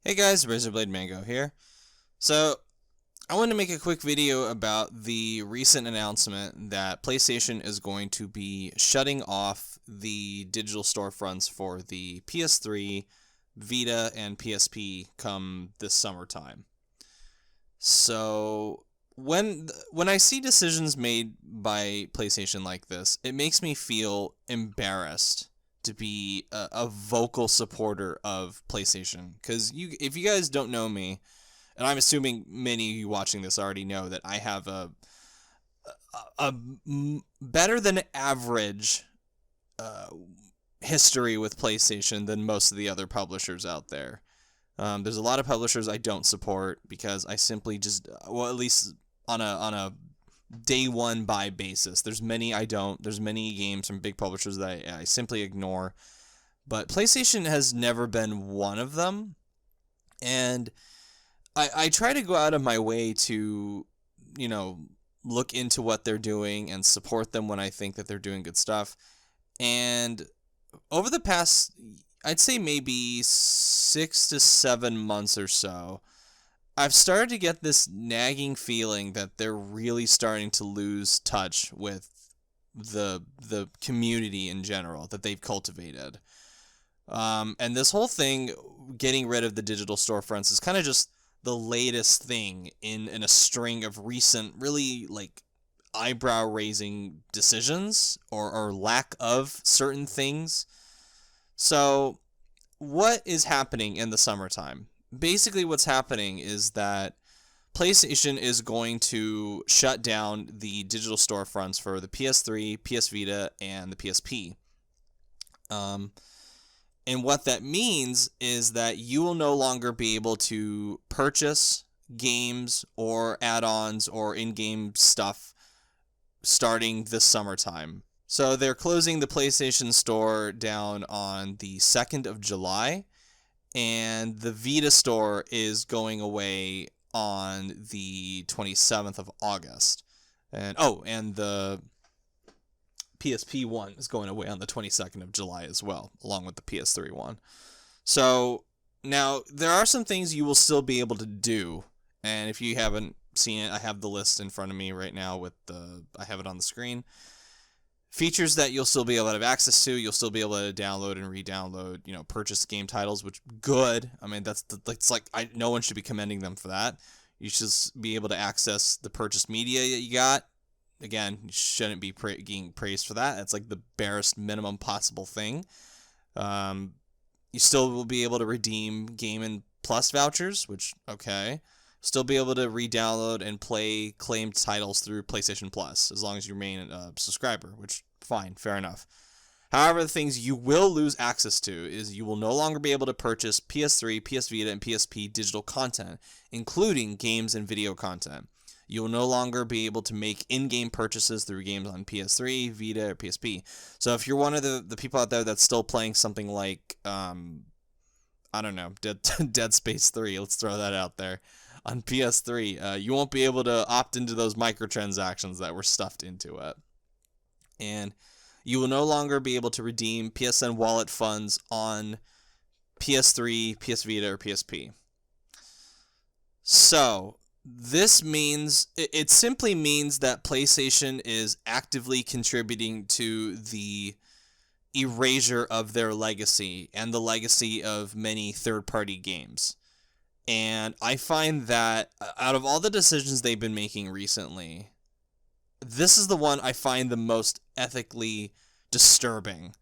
Hey guys, Razorblade Mango here. So, I wanted to make a quick video about the recent announcement that PlayStation is going to be shutting off the digital storefronts for the PS3, Vita, and PSP come this summertime. So, when I see decisions made by PlayStation like this, it makes me feel embarrassed to be a vocal supporter of PlayStation. Because if you guys don't know me, and I'm assuming many of you watching this already know that I have a better than average uh, history with PlayStation than most of the other publishers out there. There's a lot of publishers I don't support because I simply just, well, at least on a day one buy basis. There's many I don't. There's many games from big publishers that I simply ignore. But PlayStation has never been one of them. And I try to go out of my way to, you know, look into what they're doing and support them when I think that they're doing good stuff. And over the past, I'd say maybe 6 to 7 months or so, I've started to get this nagging feeling that they're really starting to lose touch with the community in general that they've cultivated. And this whole thing, getting rid of the digital storefronts, is kind of just the latest thing in a string of recent, really like eyebrow raising decisions or lack of certain things. So, what is happening in the summertime? Basically, what's happening is that PlayStation is going to shut down the digital storefronts for the PS3, PS Vita, and the PSP. And what that means is that you will no longer be able to purchase games or add-ons or in-game stuff starting this summertime. So they're closing the PlayStation Store down on the 2nd of July, and the Vita Store is going away on the 27th of August. And the PSP one is going away on the 22nd of July as well, along with the PS3 one. So now there are some things you will still be able to do, and if you haven't seen it, I have the list in front of me right now I have it on the screen. Features that you'll still be able to have access to, you'll still be able to download and re-download, purchase game titles, which good. I mean, no one should be commending them for that. You should be able to access the purchased media that you got. Again, you shouldn't be getting praised for that. That's like the barest minimum possible thing. You still will be able to redeem Game and Plus vouchers, which, okay. Still be able to re-download and play claimed titles through PlayStation Plus, as long as you remain a subscriber, which, fine, fair enough. However, the things you will lose access to is you will no longer be able to purchase PS3, PS Vita, and PSP digital content, including games and video content. You will no longer be able to make in-game purchases through games on PS3, Vita, or PSP. So if you're one of the people out there that's still playing something like, I don't know, Dead Space 3, let's throw that out there, on PS3, you won't be able to opt into those microtransactions that were stuffed into it. And you will no longer be able to redeem PSN wallet funds on PS3, PS Vita, or PSP. So, this means, it simply means that PlayStation is actively contributing to the erasure of their legacy and the legacy of many third-party games. And I find that out of all the decisions they've been making recently, this is the one I find the most ethically disturbing,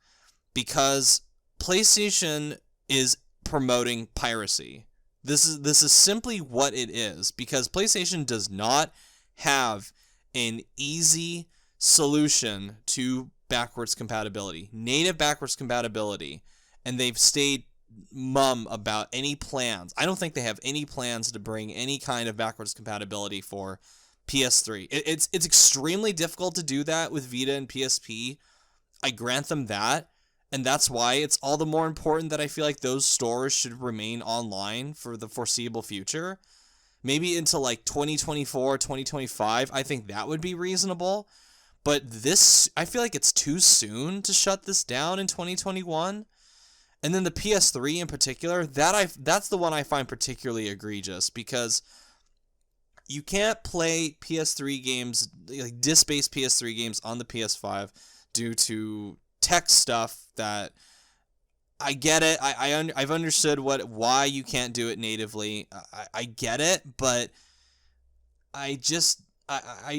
because PlayStation is promoting piracy. This is simply what it is, because PlayStation does not have an easy solution to backwards compatibility, native backwards compatibility, and they've stayed mum about any plans. I don't think they have any plans to bring any kind of backwards compatibility for PS3. It's extremely difficult to do that with Vita and PSP. I grant them that, and that's why it's all the more important that I feel like those stores should remain online for the foreseeable future. Maybe until like 2024, 2025, I think that would be reasonable. But this, I feel like it's too soon to shut this down in 2021. And then the PS3 in particular, that's the one I find particularly egregious, because you can't play PS3 games, like disc-based PS3 games on the PS5 due to tech stuff that I get it. I've understood why you can't do it natively. I get it, but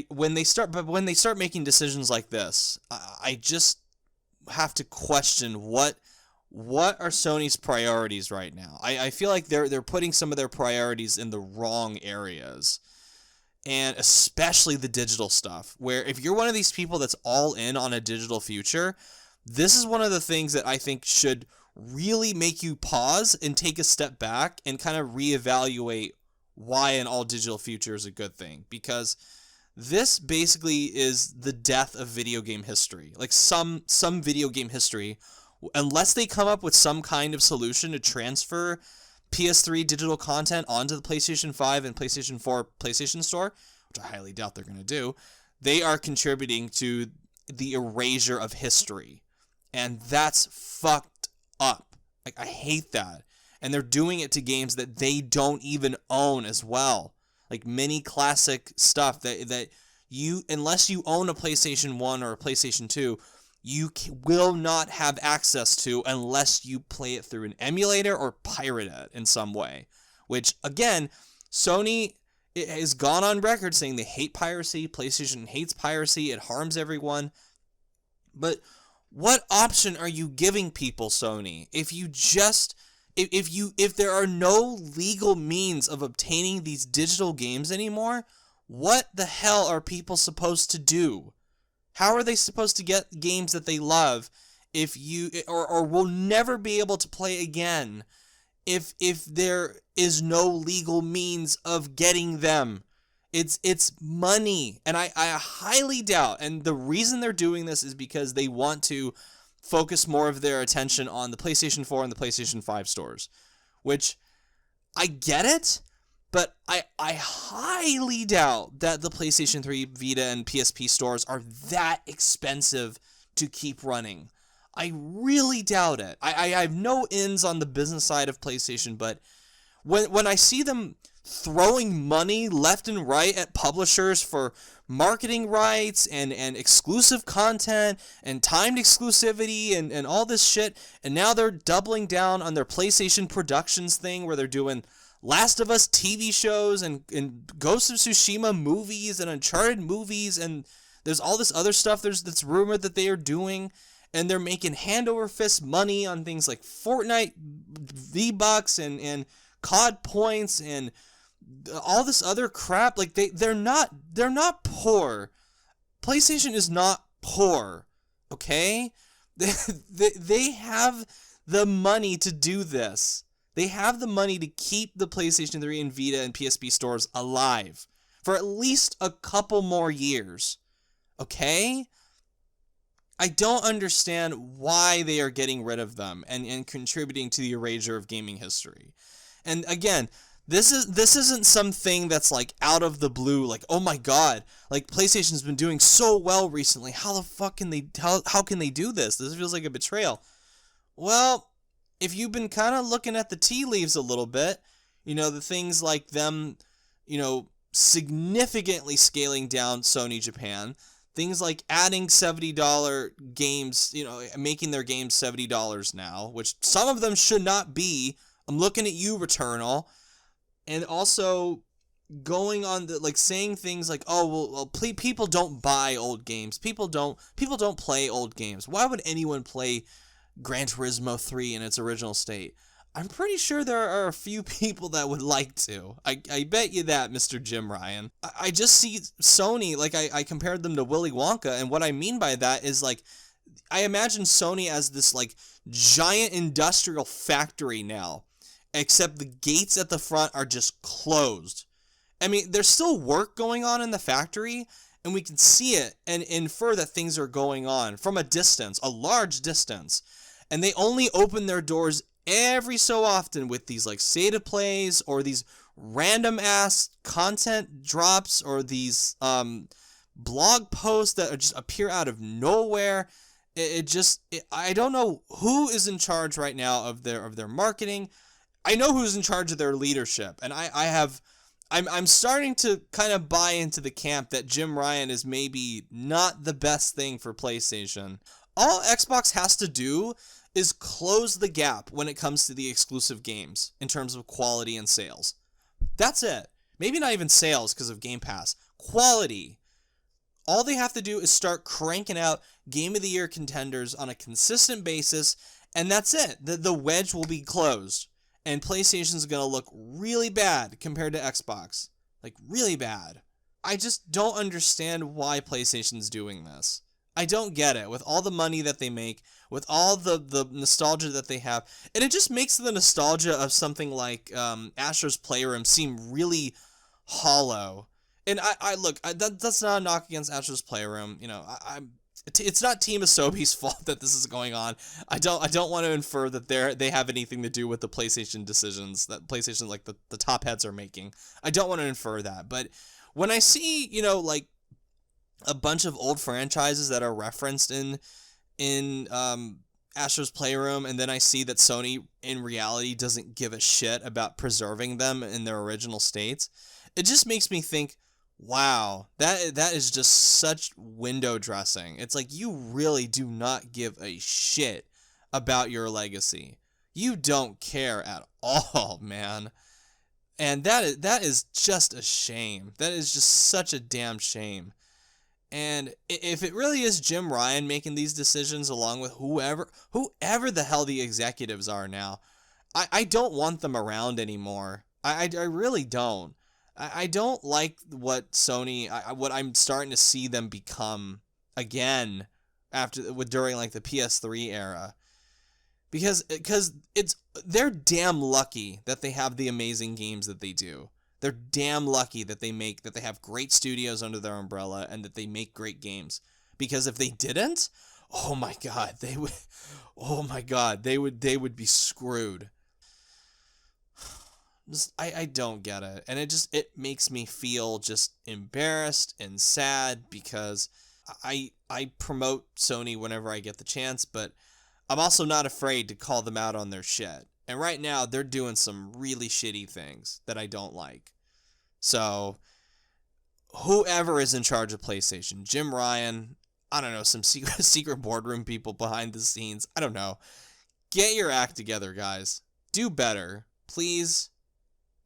when they start making decisions like this, I just have to question what are Sony's priorities right now. I feel like they're putting some of their priorities in the wrong areas. And especially the digital stuff, where if you're one of these people that's all in on a digital future, this is one of the things that I think should really make you pause and take a step back and kind of reevaluate why an all digital future is a good thing. Because this basically is the death of video game history. Like some video game history, unless they come up with some kind of solution to transfer PS3 digital content onto the PlayStation 5 and PlayStation 4 PlayStation Store, which I highly doubt they're going to do, they are contributing to the erasure of history. And that's fucked up. Like, I hate that. And they're doing it to games that they don't even own as well. Like mini classic stuff that you, unless you own a PlayStation 1 or a PlayStation 2, you will not have access to unless you play it through an emulator or pirate it in some way. Which, again, Sony has gone on record saying they hate piracy. PlayStation hates piracy. It harms everyone. But what option are you giving people, Sony? If there are no legal means of obtaining these digital games anymore, what the hell are people supposed to do? How are they supposed to get games that they love if you or will never be able to play again if there is no legal means of getting them? It's money, and I highly doubt, and the reason they're doing this is because they want to focus more of their attention on the PlayStation 4 and the PlayStation 5 stores, which I get it. But I highly doubt that the PlayStation 3, Vita, and PSP stores are that expensive to keep running. I really doubt it. I have no ins on the business side of PlayStation, but when I see them throwing money left and right at publishers for marketing rights and exclusive content and timed exclusivity and all this shit, and now they're doubling down on their PlayStation Productions thing where they're doing Last of Us TV shows and Ghost of Tsushima movies and Uncharted movies, and there's all this other stuff that's rumored that they are doing, and they're making hand over fist money on things like Fortnite V-Bucks and COD points and all this other crap. Like they're not poor. PlayStation is not poor, okay? They have the money to do this. They have the money to keep the PlayStation 3 and Vita and PSP stores alive for at least a couple more years. Okay? I don't understand why they are getting rid of them and contributing to the erasure of gaming history. And again, this isn't something that's like out of the blue, like, oh my god, like PlayStation's been doing so well recently. How the fuck can they how can they do this? This feels like a betrayal. Well, if you've been kind of looking at the tea leaves a little bit, the things like them, significantly scaling down Sony Japan, things like adding $70 games, making their games $70 now, which some of them should not be. I'm looking at you, Returnal. And also going on saying things like, oh, well, people don't buy old games. People don't play old games. Why would anyone play Gran Turismo 3 in its original state? I'm pretty sure there are a few people that would like to. I bet you that, Mr. Jim Ryan. I just see Sony, I compared them to Willy Wonka, and what I mean by that is, I imagine Sony as this, giant industrial factory now, except the gates at the front are just closed. I mean, there's still work going on in the factory, and we can see it and infer that things are going on from a distance, a large distance. And they only open their doors every so often with these state of plays or these random ass content drops or these blog posts that just appear out of nowhere. I don't know who is in charge right now of their marketing. I know who's in charge of their leadership, and I'm starting to kind of buy into the camp that Jim Ryan is maybe not the best thing for PlayStation. All Xbox has to do is close the gap when it comes to the exclusive games in terms of quality and sales. That's it. Maybe not even sales because of Game Pass. Quality. All they have to do is start cranking out Game of the Year contenders on a consistent basis, and that's it. The wedge will be closed, and PlayStation's going to look really bad compared to Xbox. Like, really bad. I just don't understand why PlayStation's doing this. I don't get it. With all the money that they make, with all the nostalgia that they have, and it just makes the nostalgia of something like Astro's Playroom seem really hollow. And that's not a knock against Astro's Playroom. You know, it's not Team Asobi's fault that this is going on. I don't want to infer that they have anything to do with the PlayStation decisions that PlayStation, like the top heads, are making. I don't want to infer that. But when I see, you know, like a bunch of old franchises that are referenced in Astro's Playroom, and then I see that Sony in reality doesn't give a shit about preserving them in their original states, it just makes me think, wow, that is just such window dressing. It's like, you really do not give a shit about your legacy. You don't care at all, man. And that is just a shame. That is just such a damn shame. And if it really is Jim Ryan making these decisions along with whoever the hell the executives are now, I don't want them around anymore. I really don't. I don't like what Sony, what I'm starting to see them become again during like the PS3 era, because they're damn lucky that they have the amazing games that they do. They're damn lucky that they have great studios under their umbrella and that they make great games. Because if they didn't, oh my god, they would be screwed. I don't get it. And it makes me feel just embarrassed and sad, because I promote Sony whenever I get the chance, but I'm also not afraid to call them out on their shit. And right now they're doing some really shitty things that I don't like. So whoever is in charge of PlayStation, Jim Ryan, I don't know, some secret boardroom people behind the scenes, I don't know. Get your act together, guys. Do better. Please.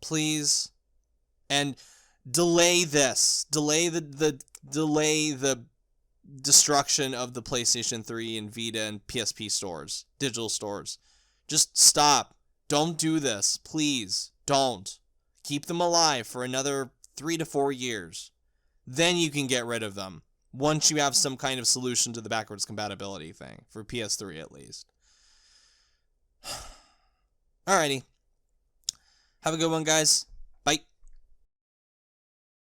Please. And delay this. Delay the destruction of the PlayStation 3 and Vita and PSP stores, digital stores. Just stop. Don't do this. Please. Don't. Keep them alive for another 3 to 4 years. Then you can get rid of them, once you have some kind of solution to the backwards compatibility thing, for PS3 at least. Alrighty. Have a good one, guys.